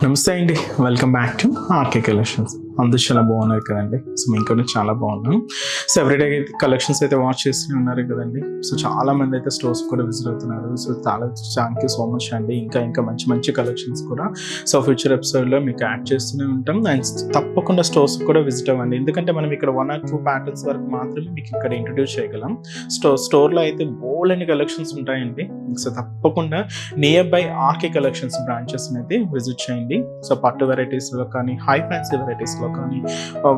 నమస్తే అండి, welcome back to RK collections. అందరూ చాలా బాగున్నారు కదండి. సో మేము కూడా చాలా బాగున్నాం. సో ఎవ్రీడే కలెక్షన్స్ అయితే వాచ్ చేస్తూనే ఉన్నారు కదండి. సో చాలా మంది అయితే స్టోర్స్ కూడా విజిట్ అవుతున్నారు. సో చాలా థ్యాంక్ యూ సో మచ్ అండి. ఇంకా మంచి మంచి కలెక్షన్స్ కూడా సో ఫ్యూచర్ ఎపిసోడ్లో మీకు యాడ్ చేస్తూనే ఉంటాం. అండ్ తప్పకుండా స్టోర్స్ కూడా విజిట్ అవ్వండి, ఎందుకంటే మనం ఇక్కడ 1 or 2 ప్యాటర్న్స్ వరకు మాత్రమే మీకు ఇక్కడ ఇంట్రొడ్యూస్ చేయగలం. స్టోర్లో అయితే బోల్డ్ అన్ని కలెక్షన్స్ ఉంటాయండి. సో తప్పకుండా nearby RK collections branches అయితే విజిట్ చేయండి. సో పట్టు వెరైటీస్లో కానీ, హై ఫ్యాన్సీ వెరైటీస్లో కానీ,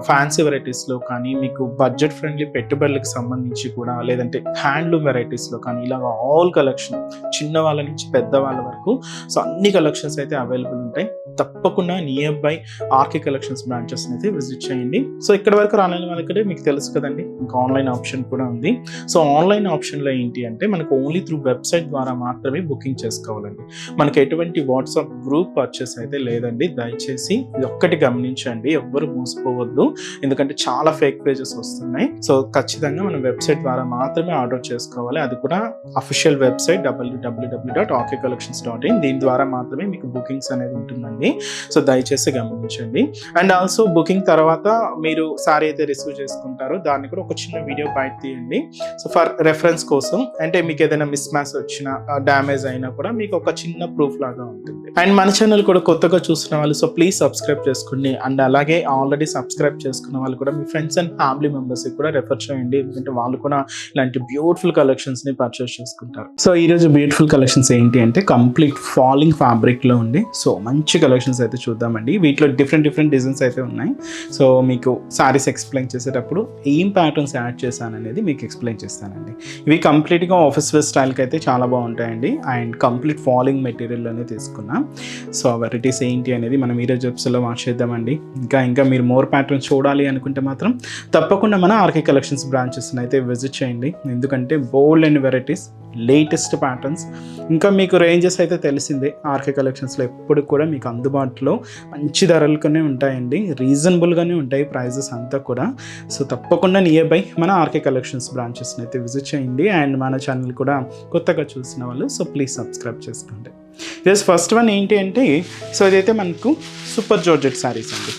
ఫ్యాన్సీ వెరైటీస్లో కానీ, మీకు బడ్జెట్ ఫ్రెండ్లీ పెట్టుబడులకు సంబంధించి కూడా, లేదంటే హ్యాండ్లూమ్ వెరైటీస్లో కానీ, ఇలాగ ఆల్ కలెక్షన్ చిన్న వాళ్ళ నుంచి పెద్ద వాళ్ళ వరకు సో అన్ని కలెక్షన్స్ అయితే అవైలబుల్ ఉంటాయి. తప్పకుండా nearby RK collections branches అయితే విజిట్ చేయండి. సో ఇక్కడ వరకు రాలేని వాళ్ళకి మీకు తెలుసు కదండి, ఇంకా ఆన్లైన్ ఆప్షన్ కూడా ఉంది. సో ఆన్లైన్ ఆప్షన్లో ఏంటి అంటే మనకు ఓన్లీ త్రూ వెబ్సైట్ ద్వారా మాత్రమే బుకింగ్ చేసుకోవాలండి. మనకి ఎటువంటి వాట్సాప్ గ్రూప్ పర్చేస్ అయితే లేదండి. దయచేసి ఇది ఒక్కటి గమనించండి, ఎవ్వరు మోసపోవద్దు, ఎందుకంటే చాలా ఫేక్ పేజెస్ వస్తున్నాయి. సో ఖచ్చితంగా మనం వెబ్సైట్ ద్వారా మాత్రమే ఆర్డర్ చేసుకోవాలి. అది కూడా అఫీషియల్ వెబ్సైట్ www.rkcollections.in. దీని ద్వారా మాత్రమే మీకు బుకింగ్స్ అనేది ఉంటుందండి. సో దయచేసి గమనించండి. అండ్ ఆల్సో బుకింగ్ తర్వాత మీరు సారీ అయితే రిసీవ్ చేసుకుంటారో దాన్ని కూడా ఒక చిన్న వీడియో బయట తీయండి. సో ఫర్ రెఫరెన్స్ కోసం, అంటే మీకు ఏదైనా మిస్ మ్యాచ్ వచ్చినా, డ్యామేజ్ అయినా కూడా మీకు ఒక చిన్న ప్రూఫ్ లాగా ఉంటుంది. అండ్ మన ఛానల్ కూడా కొత్తగా చూస్తున్న వాళ్ళు సో ప్లీజ్ సబ్స్క్రైబ్ చేసుకోండి. అండ్ అలాగే ఆల్రెడీ సబ్స్క్రైబ్ చేసుకున్న వాళ్ళు కూడా మీ ఫ్రెండ్స్ అండ్ ఫ్యామిలీ మెంబర్స్కి కూడా రెఫర్ చేయండి, ఎందుకంటే వాళ్ళు కూడా ఇలాంటి బ్యూటిఫుల్ కలెక్షన్స్ని పర్చేస్ చేసుకుంటారు. సో ఈరోజు బ్యూటిఫుల్ కలెక్షన్స్ ఏంటి అంటే కంప్లీట్ ఫాలింగ్ ఫ్యాబ్రిక్లో ఉండి సో మంచి కలెక్షన్స్ అయితే చూద్దామండి. వీటిలో డిఫరెంట్ డిజైన్స్ అయితే ఉన్నాయి. సో మీకు సారీస్ ఎక్స్ప్లెయిన్ చేసేటప్పుడు ఏం ప్యాటర్న్స్ యాడ్ చేశాను అనేది మీకు ఎక్స్ప్లెయిన్ చేస్తానండి. ఇవి కంప్లీట్గా ఆఫీస్ వేర్ స్టైల్కి అయితే చాలా బాగుంటాయండి. అండ్ కంప్లీట్ ఫాలింగ్ మెటీరియల్లోనే తీసుకున్నాం. సో వెరైటీస్ ఏంటి అనేది మనం ఈరోజు ఎపిసోడ్లో వాచ్ చేద్దామండి. ఇంకా మీరు మోర్ ప్యాటర్న్స్ చూడాలి అనుకుంటే మాత్రం తప్పకుండా మన ఆర్కే కలెక్షన్స్ బ్రాంచెస్ని అయితే విజిట్ చేయండి, ఎందుకంటే బోల్డ్ అండ్ వెరైటీస్, లేటెస్ట్ ప్యాటర్న్స్, ఇంకా మీకు రేంజెస్ అయితే తెలిసిందే. ఆర్కే కలెక్షన్స్లో ఎప్పుడు కూడా మీకు అందుబాటులో మంచి ధరలకునే ఉంటాయండి, రీజనబుల్గానే ఉంటాయి ప్రైజెస్ అంతా కూడా. సో తప్పకుండా నియర్ బై మన ఆర్కే కలెక్షన్స్ బ్రాంచెస్ని అయితే విజిట్ చేయండి. అండ్ మన ఛానల్ కూడా కొత్తగా చూసిన వాళ్ళు సో ప్లీజ్ సబ్స్క్రైబ్ చేసుకోండి. ఈరోజు ఫస్ట్ వన్ ఏంటి అంటే సో ఇదైతే మనకు సూపర్ జార్జెట్ శారీస్ అండి.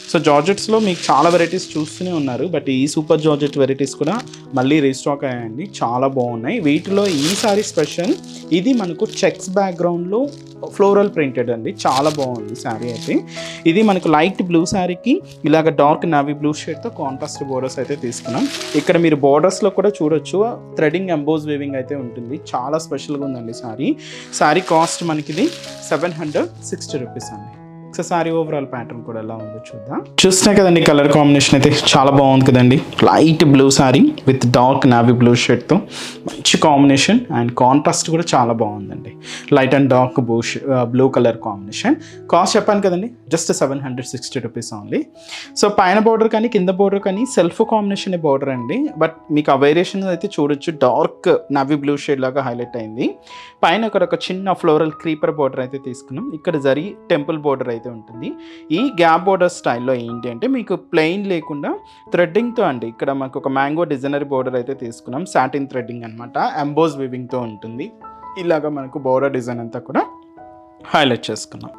సో జార్జెట్స్లో మీకు చాలా వెరైటీస్ చూస్తూనే ఉన్నారు, బట్ ఈ సూపర్ జార్జెట్ వెరైటీస్ కూడా మళ్ళీ రీస్టాక్ అయ్యాయండి, చాలా బాగున్నాయి. వీటిలో ఈ సారీ స్పెషల్, ఇది మనకు చెక్స్ బ్యాక్గ్రౌండ్లో ఫ్లోరల్ ప్రింటెడ్ అండి, చాలా బాగుంది శారీ అయితే. ఇది మనకు లైట్ బ్లూ శారీకి ఇలాగ డార్క్ నావీ బ్లూ షేడ్తో కాంట్రాస్ట్ బోర్డర్స్ అయితే తీసుకున్నాం. ఇక్కడ మీరు బోర్డర్స్లో కూడా చూడొచ్చు థ్రెడింగ్ ఎంబోజ్ వీవింగ్ అయితే ఉంటుంది, చాలా స్పెషల్గా ఉందండి శారీ. శారీ కాస్ట్ మనకి ఇది 760 రూపీస్ అండి. ఒకసారి ఓవరాల్ ప్యాటర్న్ కూడా ఎలా ఉందో చూద్దాం. చూస్తున్నాయి కదండి, కలర్ కాంబినేషన్ అయితే చాలా బాగుంది కదండి. Light blue sari with dark navy blue షేడ్తో మంచి కాంబినేషన్. అండ్ కాంట్రాస్ట్ కూడా చాలా బాగుందండి, light and dark blue colour combination. Cost చెప్పాను కదండి, జస్ట్ 760 రూపీస్ ఓన్లీ. సో పైన బోర్డర్ కానీ కింద బోర్డర్ కానీ సెల్ఫ్ కాంబినేషన్ బోర్డర్ అండి, బట్ మీకు ఆ వేరియేషన్ అయితే చూడొచ్చు. డార్క్ నావీ బ్లూ షేడ్ లాగా హైలైట్ అయింది. పైన ఒక చిన్న ఫ్లోరల్ క్రీపర్ బోర్డర్ అయితే తీసుకున్నాం. ఇక్కడ జరీ టెంపుల్ బోర్డర్ అయితే ఉంటుంది. ఈ గ్యాప్ బోర్డర్ స్టైల్లో ఏంటి అంటే మీకు ప్లెయిన్ లేకుండా థ్రెడ్డింగ్తో అండి, ఇక్కడ మనకు ఒక మ్యాంగో డిజైనరీ బోర్డర్ అయితే తీసుకున్నాం. సాటిన్ థ్రెడ్డింగ్ అనమాట, ఎంబోజ్ వివింగ్తో ఉంటుంది. ఇలాగా మనకు బోర్డర్ డిజైన్ అంతా కూడా హైలైట్ చేసుకున్నాం.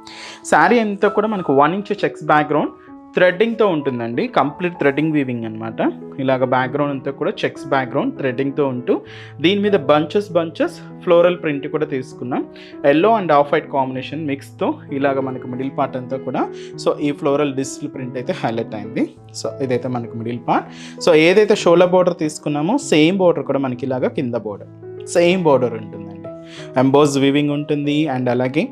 శారీ అంతా కూడా మనకు 1 ఇంచ్ చెక్స్ బ్యాక్గ్రౌండ్ థ్రెడ్డింగ్తో ఉంటుందండి, కంప్లీట్ థ్రెడ్డింగ్ వీవింగ్ అనమాట. ఇలాగ బ్యాక్గ్రౌండ్ అంతా కూడా చెక్స్ బ్యాక్గ్రౌండ్ థ్రెడ్డింగ్తో ఉంటూ దీని మీద బంచెస్ ఫ్లోరల్ ప్రింట్ కూడా తీసుకున్నాం. Yellow and off white combination మిక్స్తో ఇలాగ మనకు మిడిల్ పార్ట్ అంతా కూడా సో ఈ ఫ్లోరల్ డిజిటల్ ప్రింట్ అయితే హైలైట్ అయింది. సో ఇదైతే మనకు మిడిల్ పార్ట్. సో ఏదైతే షోల్డర్ బోర్డర్ తీసుకున్నామో సేమ్ బోర్డర్ కూడా మనకి ఇలాగ కింద బోర్డర్ సేమ్ బోర్డర్ ఉంటుందండి. ఎంబోజ్ వీవింగ్ ఉంటుంది. అండ్ అలాగే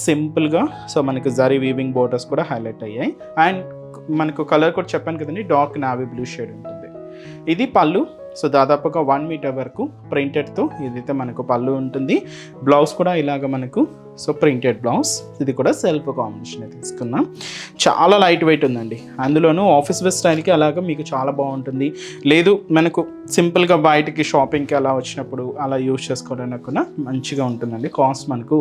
సింపుల్గా సో మనకు జరీ వీవింగ్ బోర్డర్స్ కూడా హైలైట్ అయ్యాయి. అండ్ మనకు కలర్ కూడా చెప్పాను కదండి, డార్క్ నావీ బ్లూ షేడ్ ఉంటుంది. ఇది పళ్ళు. సో దాదాపుగా 1 మీటర్ వరకు ప్రింటెడ్తో ఇదైతే మనకు పళ్ళు ఉంటుంది. బ్లౌజ్ కూడా ఇలాగ మనకు సో ప్రింటెడ్ బ్లౌజ్, ఇది కూడా సెల్ఫ్ కాంబినేషన్ తీసుకున్నాం. చాలా లైట్ వెయిట్ ఉందండి, అందులోనూ ఆఫీస్ వేర్ స్టైల్కి అలాగా మీకు చాలా బాగుంటుంది. లేదు మనకు సింపుల్గా బయటికి షాపింగ్కి అలా వచ్చినప్పుడు అలా యూజ్ చేసుకోవడానికి కూడా మంచిగా ఉంటుందండి. కాస్ట్ మనకు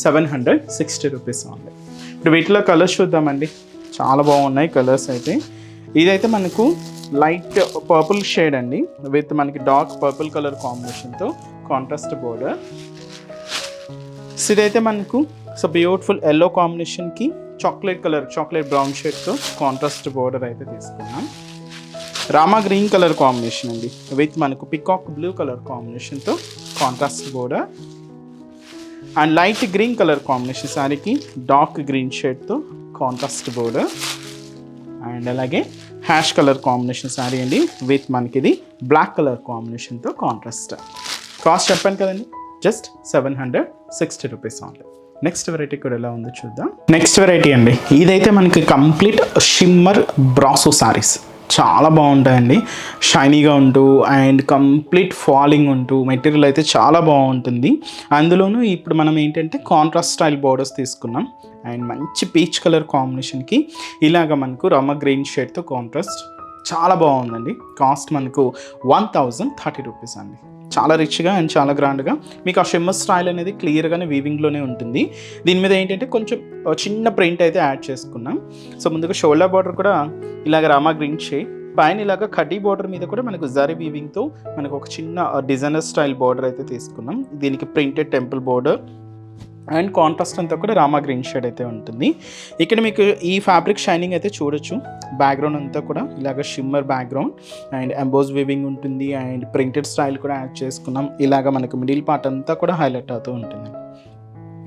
760 రూపీస్ ఉంది. ఇప్పుడు వీటిలో కలర్స్ చూద్దామండి, చాలా బాగున్నాయి కలర్స్ అయితే. ఇదైతే మనకు లైట్ పర్పుల్ షేడ్ అండి, విత్ మనకి డార్క్ పర్పుల్ కలర్ కాంబినేషన్తో కాంట్రాస్ట్ బోర్డర్. ఇదైతే మనకు సో బ్యూటిఫుల్ ఎల్లో కాంబినేషన్కి చాక్లెట్ బ్రౌన్ షేడ్తో కాంట్రాస్ట్ బోర్డర్ అయితే తీసుకున్నాం. రామా గ్రీన్ కలర్ కాంబినేషన్ అండి విత్ మనకు పికాక్ బ్లూ కలర్ కాంబినేషన్తో contrast border. And light green colour combination శారీకి డార్క్ గ్రీన్ షేడ్తో కాంట్రాస్ట్ బోర్డర్. అండ్ అలాగే హ్యాష్ కలర్ కాంబినేషన్ శారీ అండి విత్ మనకి ఇది బ్లాక్ కలర్ కాంబినేషన్తో కాంట్రాస్ట్. కాస్ట్ చెప్పాను కదండి, just 760 rupees only. Next variety కూడా ఎలా ఉందో చూద్దాం. నెక్స్ట్ వెరైటీ అండి, ఇదైతే మనకి కంప్లీట్ షిమ్మర్ బ్రాసో శారీస్. చాలా బాగుంటాయండి, షైనీగా ఉంటూ అండ్ కంప్లీట్ ఫాలింగ్ ఉంటూ మెటీరియల్ అయితే చాలా బాగుంటుంది. అందులోనూ ఇప్పుడు మనం ఏంటంటే కాంట్రాస్ట్ స్టైల్ బోర్డర్స్ తీసుకున్నాం అండ్ మంచి పీచ్ కలర్ కాంబినేషన్కి ఇలాగ మనకు రమ గ్రీన్ షేడ్తో కాంట్రాస్ట్ చాలా బాగుందండి. కాస్ట్ మనకు 1030 రూపీస్ అండి. చాలా రిచ్గా అండ్ చాలా గ్రాండ్గా మీకు ఆ షిమ్మర్ స్టైల్ అనేది క్లియర్గానే వీవింగ్లోనే ఉంటుంది. దీని మీద ఏంటంటే కొంచెం చిన్న ప్రింట్ అయితే యాడ్ చేసుకున్నాం. సో ముందుగా షోల్డర్ బార్డర్ కూడా ఇలాగ రామా గ్రీన్ షేడ్, పైన ఇలాగ కడ్డీ బార్డర్ మీద కూడా మనకు జరీ వీవింగ్తో మనకు ఒక చిన్న డిజైనర్ స్టైల్ బార్డర్ అయితే తీసుకున్నాం. దీనికి printed temple border and contrast అంతా కూడా రామా గ్రీన్ షేడ్ అయితే ఉంటుంది. ఇక్కడ మీకు ఈ ఫ్యాబ్రిక్ షైనింగ్ అయితే చూడొచ్చు. బ్యాక్గ్రౌండ్ అంతా కూడా ఇలాగ shimmer background and emboss weaving ఉంటుంది అండ్ ప్రింటెడ్ స్టైల్ కూడా యాడ్ చేసుకున్నాం. ఇలాగ మనకు మిడిల్ పార్ట్ అంతా కూడా హైలైట్ అవుతూ ఉంటుంది,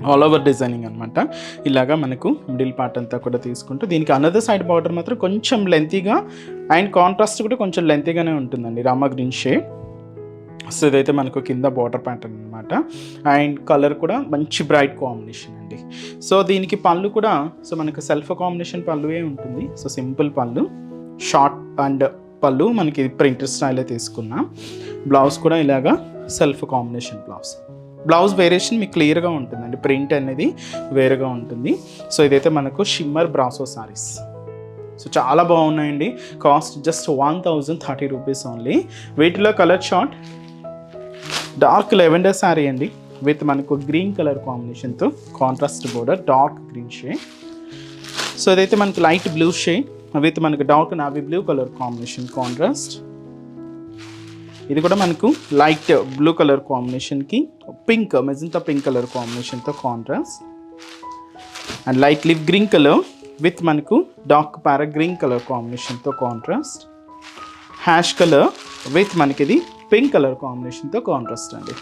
ఆల్ ఓవర్ డిజైనింగ్ అనమాట. ఇలాగా మనకు మిడిల్ పార్ట్ అంతా కూడా తీసుకుంటూ దీనికి అనదర్ సైడ్ బార్డర్ మాత్రం కొంచెం లెంతీగా అండ్ కాంట్రాస్ట్ కూడా కొంచెం లెంతీగానే ఉంటుందండి, రామా గ్రీన్ షేడ్. సో ఇదైతే మనకు కింద బార్డర్ ప్యాటర్న్ అనమాట అండ్ కలర్ కూడా మంచి బ్రైట్ కాంబినేషన్ అండి. సో దీనికి పళ్ళు కూడా సో మనకు సెల్ఫ్ కాంబినేషన్ పళ్ళువే ఉంటుంది. సో సింపుల్ పళ్ళు, షార్ట్ అండ్ పళ్ళు మనకి ప్రింటెడ్ స్టైల్ తీసుకున్నాం. బ్లౌజ్ కూడా ఇలాగా సెల్ఫ్ కాంబినేషన్ బ్లౌజ్ వేరియేషన్ మీకు క్లియర్గా ఉంటుందండి, ప్రింట్ అనేది వేరుగా ఉంటుంది. సో ఇదైతే మనకు షిమ్మర్ బ్రాసో సారీస్. సో చాలా బాగున్నాయండి. Cost just 1030 rupees only. వీటిలో colour short dark lavender saree అండి విత్ మనకు గ్రీన్ కలర్ కాంబినేషన్తో contrast border, dark green shade. So ఇదైతే మనకు లైట్ బ్లూ షేడ్ విత్ మనకు dark navy blue colour combination contrast. ఇది కూడా మనకు లైట్ బ్లూ కలర్ కాంబినేషన్కి పింక్ మెజంతా పింక్ కలర్ కాంబినేషన్తో contrast and light olive green colour with మనకు డార్క్ ప్యారా గ్రీన్ కలర్ కాంబినేషన్తో కాంట్రాస్ట్. హ్యాష్ కలర్ విత్ మనకి ఇది పింక్ కలర్ కాంబినేషన్తో కాంట్రాస్ట్ అండి.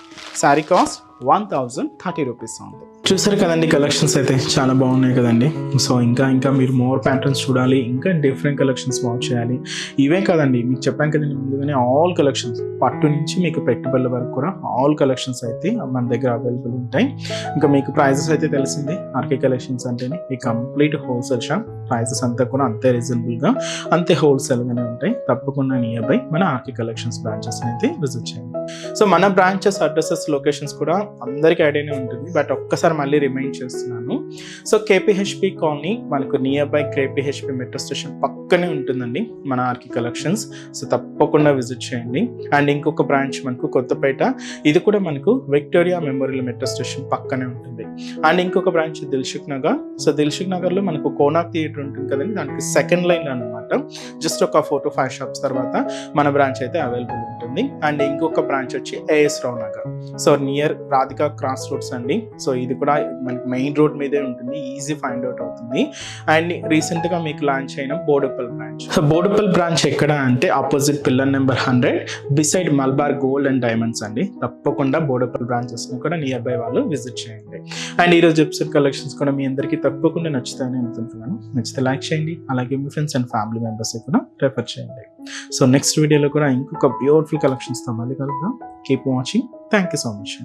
శారీ కాస్ట్ 1030 రూపీస్ ఉంది. చూసారు కదండి, కలెక్షన్స్ అయితే చాలా బాగున్నాయి కదండి. సో ఇంకా మీరు మోర్ ప్యాటర్న్స్ చూడాలి, ఇంకా డిఫరెంట్ కలెక్షన్స్ వాచ్ చేయాలి. ఇవే కదండి మీకు చెప్పాను కదండి ముందుగానే, ఆల్ కలెక్షన్స్ పట్టు నుంచి మీకు పెట్టుబడుల వరకు కూడా ఆల్ కలెక్షన్స్ అయితే మన దగ్గర అవైలబుల్ ఉంటాయి. ఇంకా మీకు ప్రైజెస్ అయితే తెలిసిందే, ఆర్కే కలెక్షన్స్ అంటేనే ఈ కంప్లీట్ హోల్సేల్ షాప్. ప్రైజెస్ అంతా కూడా అంతే రీజనబుల్గా అంతే హోల్సేల్గానే ఉంటాయి. తప్పకుండా నియర్ బై మన ఆర్కే కలెక్షన్స్ బ్రాంచెస్ అయితే విజిట్ చేయండి. సో మన బ్రాంచెస్ అడ్రసెస్ లొకేషన్స్ కూడా అందరికీ ఐడియానే ఉంటుంది, బట్ ఒక్కసారి మళ్ళీ రిమైండ్ చేస్తున్నాను. సో కేపీహెచ్పి కాలనీ మనకు నియర్ బై కేపీహెచ్పి మెట్రో స్టేషన్ పక్కనే ఉంటుందండి మన ఆర్కే కలెక్షన్స్. సో తప్పకుండా విజిట్ చేయండి. అండ్ ఇంకొక బ్రాంచ్ మనకు కొత్తపేట, ఇది కూడా మనకు విక్టోరియా మెమోరియల్ మెట్రో స్టేషన్ పక్కనే ఉంటుంది. అండ్ ఇంకొక బ్రాంచ్ దిల్సుఖ్ నగర్. సో దిల్సుఖ్ నగర్లో మనకు కోనాక్ థియేటర్ ఉంటుంది కదండి, దానికి సెకండ్ లైన్ అనమాట. జస్ట్ ఒక 4 to 5 షాప్స్ తర్వాత మన బ్రాంచ్ అయితే అవైలబుల్ ఉంటుంది. అండ్ ఇంకొక బ్రాంచ్ వచ్చి ఏఎస్ రావు Nagar, so near Radhika cross roads అండి. సో ఇది కూడా మనకి మెయిన్ రోడ్ మీదే ఉంటుంది, ఈజీ ఫైండ్ అవుట్ అవుతుంది. అండ్ రీసెంట్గా మీకు లాంచ్ అయిన Boduppal branch. So Boduppal branch ఎక్కడ అంటే opposite pillar number 100 beside Malabar gold and diamonds అండి. తప్పకుండా బోడుప్పల్ బ్రాంచెస్ని కూడా నియర్ బై వాళ్ళు విజిట్ చేయండి. అండ్ ఈరోజు ఎపిసోడ్ కలెక్షన్స్ కూడా మీ అందరికీ తప్పకుండా నచ్చుతాయని అనుకుంటున్నాను. నచ్చితే లైక్ చేయండి, అలాగే మీ ఫ్రెండ్స్ అండ్ ఫ్యామిలీ మెంబర్స్ కూడా రెఫర్ చేయండి. సో నెక్స్ట్ వీడియోలో కూడా ఇంకొక బ్యూటిఫుల్ కలెక్షన్స్తో మళ్ళీ కలుద్దాం. Keep watching. Thank you so much.